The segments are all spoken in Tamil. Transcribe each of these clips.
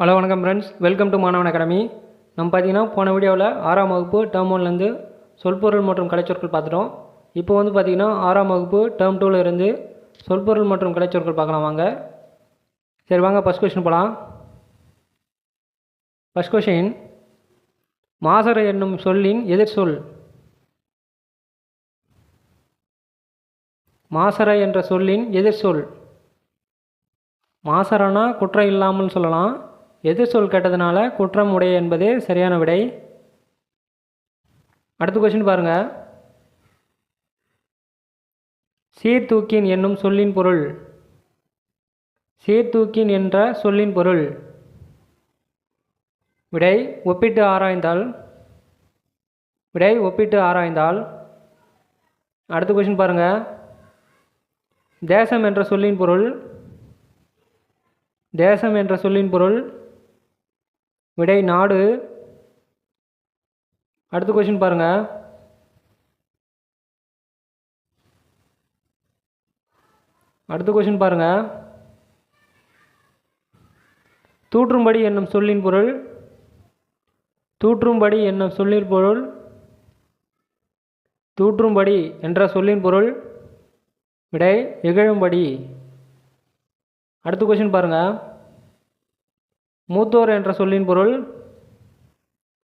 ஹலோ வணக்கம் ஃப்ரெண்ட்ஸ், வெல்கம் டு மாணவன் அகாடமி. நம்ம பார்த்தீங்கன்னா போன வீடியோவில் 6ஆம் வகுப்பு டேர்ம் 1லேருந்து சொல்பொருள் மற்றும் கலைச்சொற்கள் பார்த்துட்டோம். இப்போ வந்து பார்த்தீங்கன்னா 6ஆம் வகுப்பு டேர்ம் 2ல் இருந்து சொல்பொருள் மற்றும் கலைச்சொற்கள் பார்க்கலாம் வாங்க. சரி வாங்க, ஃபஸ்ட் கொஸ்டின் போகலாம். ஃபஸ்ட் கொஸ்டின், மாசறை என்னும் சொல்லின் எதிர் சொல். மாசறை என்ற சொல்லின் எதிர் சொல். மாசறனா குற்றம் இல்லாமல் சொல்லலாம். எதிர் சொல் கேட்டதுனால குற்றம் உடைய என்பதே சரியான விடை. அடுத்த கொஸ்டின் பாருங்க. சீர்தூக்கின் என்னும் சொல்லின் பொருள். சீர்தூக்கின் என்ற சொல்லின் பொருள். விடை ஒப்பிட்டு ஆராய்ந்தால். விடை ஒப்பிட்டு ஆராய்ந்தால். அடுத்த கொஸ்டின் பாருங்க. தேசம் என்ற சொல்லின் பொருள். தேசம் என்ற சொல்லின் பொருள். விடை நாடு. அடுத்த கொஸ்டின் பாருங்க. அடுத்த கொஸ்டின் பாருங்க. தூற்றும்படி என்னும் சொல்லின் பொருள். தூற்றும்படி என்னும் சொல்லின் பொருள். தூற்றும்படி என்ற சொல்லின் பொருள். விடை இகழும்படி. அடுத்த கொஸ்டின் பாருங்க. மூத்தோர் என்ற சொல்லின் பொருள்.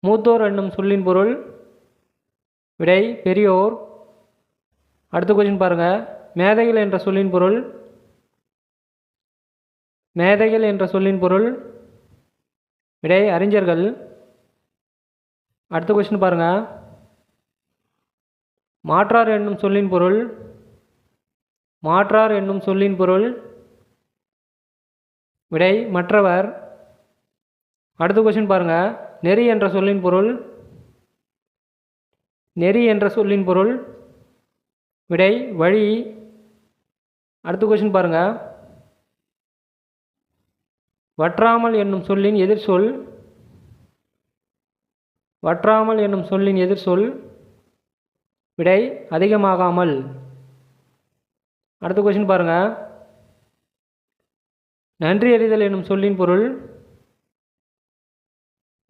மூத்தோர் என்னும் சொல்லின் பொருள். விடை பெரியோர். அடுத்த கொஸ்டின் பாருங்க. மேதைகள் என்ற சொல்லின் பொருள். மேதைகள் என்ற சொல்லின் பொருள். விடை அறிஞர்கள். அடுத்த கொஸ்டின் பாருங்க. மாற்றார் என்னும் சொல்லின் பொருள். மாற்றார் என்னும் சொல்லின் பொருள். விடை மற்றவர். அடுத்த கொஸ்டின் பாருங்க. நெறி என்ற சொல்லின் பொருள். நெறி என்ற சொல்லின் பொருள். விடை வழி. அடுத்த கொஸ்டின் பாருங்க. வற்றாமல் என்னும் சொல்லின் எதிர் சொல். வற்றாமல் என்னும் சொல்லின் எதிர் சொல். விடை அதிகமாகாமல். அடுத்த கொஸ்டின் பாருங்க. நன்றி அறிதல் என்னும் சொல்லின் பொருள்.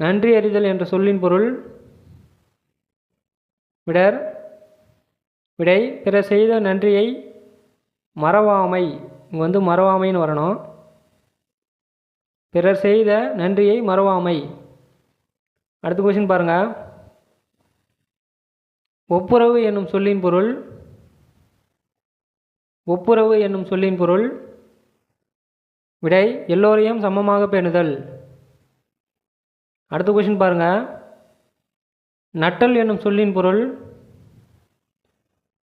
நன்றி அறிதல் என்ற சொல்லின் பொருள். விடை பிறர் செய்த நன்றியை மறவாமை. இங்கே வந்து மறவாமைன்னு வரணும். பிறர் செய்த நன்றியை மறவாமை. அடுத்த கொஸ்டின் பாருங்க. ஒப்புரவு என்னும் சொல்லின் பொருள். ஒப்புரவு என்னும் சொல்லின் பொருள். விடை எல்லோரையும் சமமாக பேணுதல். அடுத்த கொஸ்டின் பாருங்க. நட்டல் என்னும் சொல்லின் பொருள்.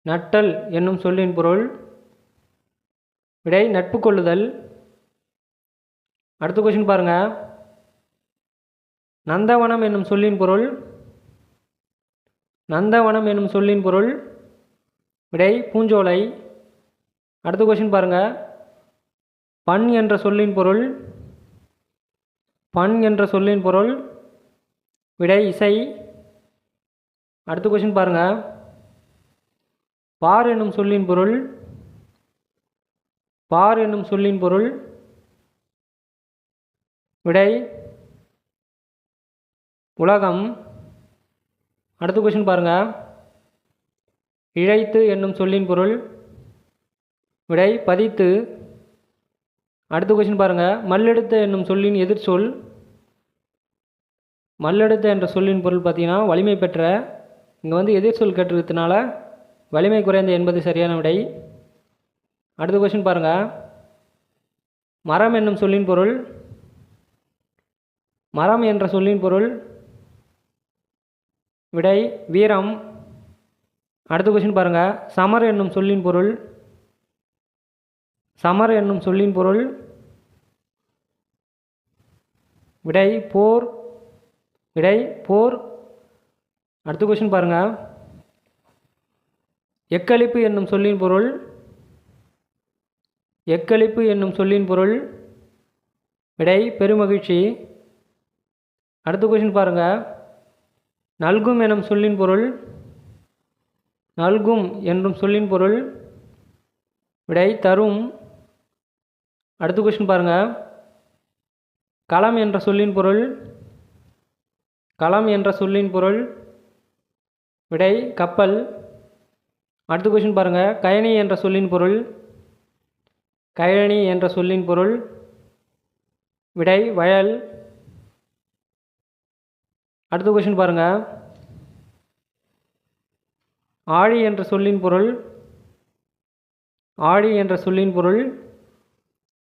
நட்டல் என்னும் சொல்லின் பொருள். விடை நட்பு கொள்ளுதல். அடுத்த கொஸ்டின் பாருங்க. நந்தவனம் என்னும் சொல்லின் பொருள். நந்தவனம் என்னும் சொல்லின் பொருள். விடை பூஞ்சோலை. அடுத்த கொஸ்டின் பாருங்க. பண் என்ற சொல்லின் பொருள். பண் என்ற சொல்லின் பொருள். விடை இசை. அடுத்த கொஸ்டின் பாருங்க. பார் என்னும் சொல்லின் பொருள். பார் என்னும் சொல்லின் பொருள். விடை உலகம். அடுத்த கொஸ்டின் பாருங்க. இழைத்து என்னும் சொல்லின் பொருள். விடை பதித்து. அடுத்த கொஸ்டின் பாருங்க. மல்லெடுத்த என்னும் சொல்லின் எதிர் சொல். மல்லெடுத்த என்ற சொல்லின் பொருள் பார்த்தீங்கன்னா வலிமை பெற்ற. இங்கே வந்து எதிர் சொல் கேட்டிருக்கிறதுனால வலிமை குறைந்த என்பது சரியான விடை. அடுத்த கொஸ்டின் பாருங்க. மரம் என்னும் சொல்லின் பொருள். மரம் என்ற சொல்லின் பொருள். விடை வீரம். அடுத்த கொஸ்டின் பாருங்க. சமர் என்னும் சொல்லின் பொருள். சமர் என்னும் சொல்லின் பொருள். விடை போர். விடை போர். அடுத்த கொஸ்டின் பாருங்க. எக்களிப்பு என்னும் சொல்லின் பொருள். எக்களிப்பு என்னும் சொல்லின் பொருள். விடை பெருமகிழ்ச்சி. அடுத்த கொஸ்டின் பாருங்க. நல்கும் என்னும் சொல்லின் பொருள். நல்கும் என்னும் சொல்லின் பொருள். விடை தரும். அடுத்த கொஸ்டின் பாருங்க. களம் என்ற சொல்லின் பொருள். களம் என்ற சொல்லின் பொருள். விடை கப்பல். அடுத்த கொஷின் பாருங்கள். கயனி என்ற சொல்லின் பொருள். கயனி என்ற சொல்லின் பொருள். விடை வயல். அடுத்த கொஷின் பாருங்கள். ஆழி என்ற சொல்லின் பொருள். ஆழி என்ற சொல்லின் பொருள்.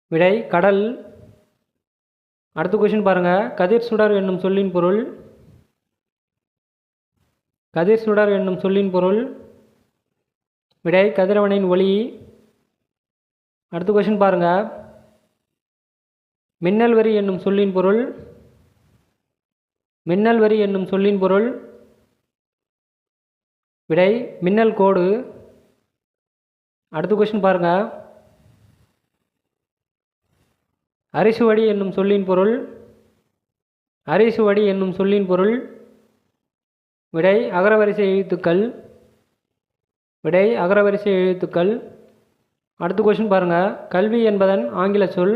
விடை கடல். அடுத்த கொஷின் பாருங்கள். கதிர் சுடர் என்னும் சொல்லின் பொருள். கதிர் சுடர் என்னும் சொல்லின் பொருள். விடை கதிரவனின் ஒளி. அடுத்த கொஷின் பாருங்கள். மின்னல் வரி என்னும் சொல்லின் பொருள். மின்னல் வரி என்னும் சொல்லின் பொருள். விடை மின்னல் கோடு. அடுத்த கொஷின் பாருங்கள். அரிசுவடி என்னும் சொல்லின் பொருள். அரிசுவடி என்னும் சொல்லின் பொருள். விடை அகரவரிசை எழுத்துக்கள். விடை அகரவரிசை எழுத்துக்கள். அடுத்த கொஷின் பாருங்கள். கல்வி என்பதன் ஆங்கில சொல்.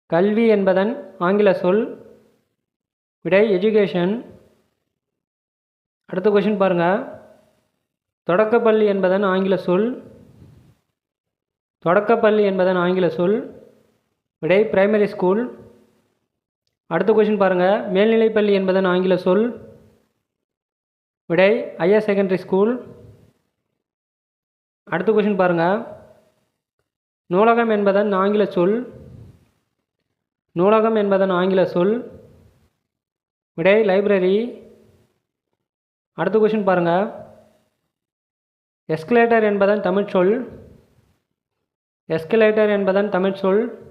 கல்வி என்பதன் ஆங்கில சொல். விடை எஜுகேஷன். அடுத்த கொஷின் பாருங்கள். தொடக்கப்பள்ளி என்பதன் ஆங்கில சொல். தொடக்கப்பள்ளி என்பதன் ஆங்கில சொல். விடை பிரைமரி ஸ்கூல். அடுத்த கொஷின் பாருங்கள். மேல்நிலைப்பள்ளி என்பதன் ஆங்கில சொல். விடை ஹையர் செகண்டரி ஸ்கூல். அடுத்த கொஷின் பாருங்கள். நூலகம் என்பதன் ஆங்கில சொல். நூலகம் என்பதன் ஆங்கில சொல். விடை லைப்ரரி. அடுத்த கொஷின் பாருங்கள். எஸ்கலேட்டர் என்பதன் தமிழ் சொல். எஸ்கலேட்டர் என்பதன் தமிழ் சொல்.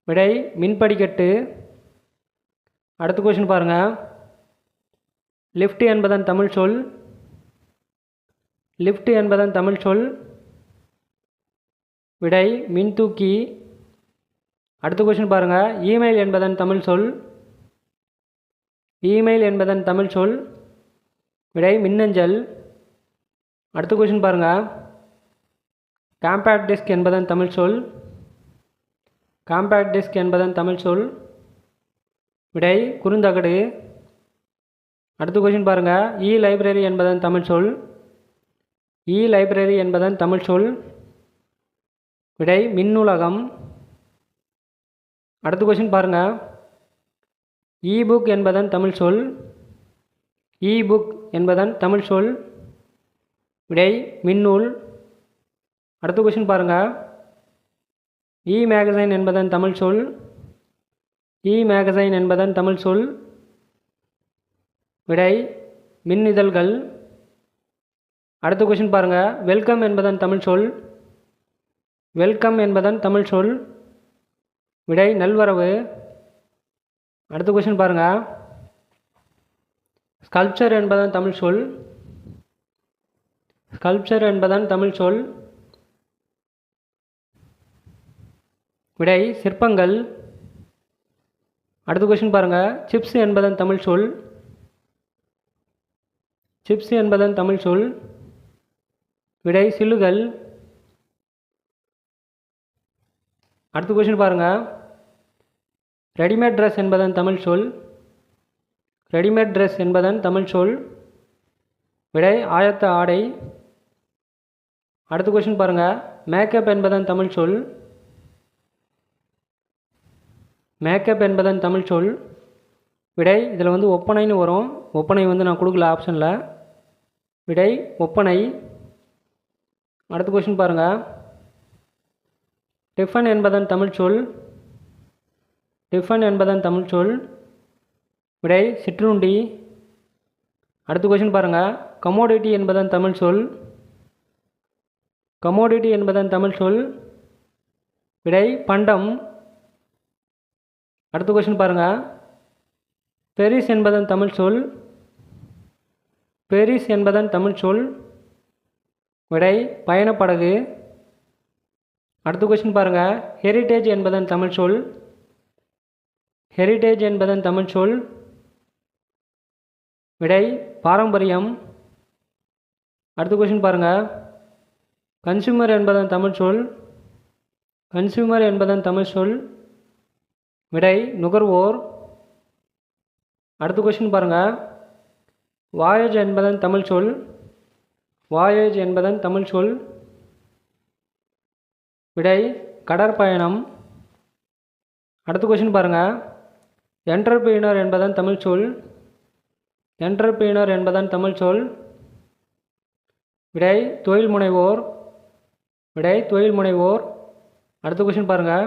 விடை மின்படிக்கட்டு. அடுத்த கொஷின் பாருங்கள். லிஃப்ட் என்பதன் தமிழ் சொல். லிஃப்ட் என்பதன் தமிழ் சொல். விடை மின்தூக்கி. அடுத்த கொஷின் பாருங்கள். இமெயில் என்பதன் தமிழ் சொல். இமெயில் என்பதன் தமிழ் சொல். விடை மின்னஞ்சல். அடுத்த கொஷின் பாருங்கள். காம்பேக்ட் டிஸ்க் என்பதன் தமிழ் சொல். காம்பேக்ட் டிஸ்க் என்பதன் தமிழ் சொல். விடை குறுந்தகடு. அடுத்த கொஷின் பாருங்கள். இ லைப்ரரி என்பதன் தமிழ் சொல். இ லைப்ரரி என்பதன் தமிழ் சொல். விடை மின்னூலகம். அடுத்த கொஷின் பாருங்கள். இபுக் என்பதன் தமிழ் சொல். இபுக் என்பதன் தமிழ் சொல். விடை மின்னூல். அடுத்த கொஷின் பாருங்கள். இ மேகசைன் என்பதன் தமிழ் சொல். இ மேகசைன் என்பதன் தமிழ் சொல். விடை மின்னிதழ்கள். அடுத்த கொஷின் பாருங்கள். வெல்கம் என்பதன் தமிழ் சொல். வெல்கம் என்பதன் தமிழ் சொல். விடை நல்வரவு. அடுத்த கொஷின் பாருங்கள். ஸ்கல்ப்சர் என்பதன் தமிழ் சொல். ஸ்கல்ப்சர் என்பதன் தமிழ் சொல். விடை சிற்பங்கள். அடுத்த கொஷின் பாருங்கள். சிப்ஸ் என்பதன் தமிழ் சொல். சிப்ஸ் என்பதன் தமிழ் சொல். விடை சில்லுகள். அடுத்த கொஷின் பாருங்கள். ரெடிமேட் ட்ரெஸ் என்பதன் தமிழ் சொல். ரெடிமேட் ட்ரெஸ் என்பதன் தமிழ் சொல். விடை ஆயத்த ஆடை. அடுத்த கொஷின் பாருங்கள். மேக்கப் என்பதன் தமிழ் சொல். மேக்கப் என்பதன் தமிழ் சொல். விடை இதில் வந்து ஒப்பனைன்னு வரும். ஒப்பனை வந்து நான் கொடுக்கல ஆப்ஷனில். விடை ஒப்பனை. அடுத்த கொஷின் பாருங்கள். டிஃபன் என்பதன் தமிழ் சொல். டிஃபன் என்பதன் தமிழ் சொல். விடை சிற்றுண்டி. அடுத்த கொஷின் பாருங்கள். கமோடிட்டி என்பதன் தமிழ் சொல். கமோடிட்டி என்பதன் தமிழ் சொல். விடை பண்டம். அடுத்த கொஷின் பாருங்கள். பெரிஸ் என்பதன் தமிழ் சொல். பெரிஸ் என்பதன் தமிழ் சொல். விடை பயணப்படகு. அடுத்த கொஷின் பாருங்கள். ஹெரிட்டேஜ் என்பதன் தமிழ் சொல். ஹெரிட்டேஜ் என்பதன் தமிழ் சொல். விடை பாரம்பரியம். அடுத்த கொஷின் பாருங்கள். கன்சூமர் என்பதன் தமிழ் சொல். கன்சியூமர் என்பதன் தமிழ் சொல். விடை நுகர்வோர். அடுத்த கொஸ்டின் பாருங்கள். வாயேஜ் என்பதன் தமிழ் சொல். வாயேஜ் என்பதன் தமிழ் சொல். விடை கடற்பயணம். அடுத்த கொஸ்டின் பாருங்கள். என்டர்பிரினர் என்பதன் தமிழ் சொல். என்டர்பிரினர் என்பதன் தமிழ் சொல். விடை தொழில் முனைவோர். விடை தொழில் முனைவோர். அடுத்த கொஸ்டின் பாருங்கள்.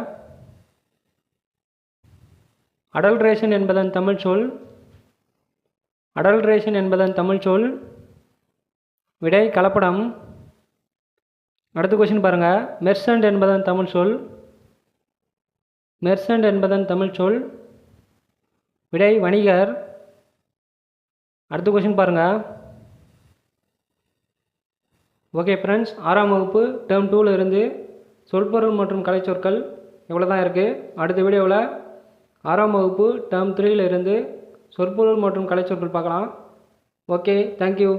அடல்ட்ரேஷன் என்பதன் தமிழ் சொல். அடல்ட்ரேஷன் என்பதன் தமிழ் சொல். விடை கலப்படம். அடுத்த கொஸ்டின் பாருங்கள். மெர்சன்ட் என்பதன் தமிழ் சொல். மெர்சன்ட் என்பதன் தமிழ் சொல். விடை வணிகர். அடுத்த கொஸ்டின் பாருங்கள். ஓகே ஃப்ரெண்ட்ஸ், 6ஆம் வகுப்பு டேர்ம் 2ல் இருந்து சொல்பொருள் மற்றும் கலைச்சொற்கள் இவ்வளோ தான் இருக்குது. அடுத்த வீடியோவில் 6ஆம் வகுப்பு டேர்ம் 3ல் இருந்து சொற்பொருள் மற்றும் கலைச்சொற்கள் பார்க்கலாம். Okay, thank you.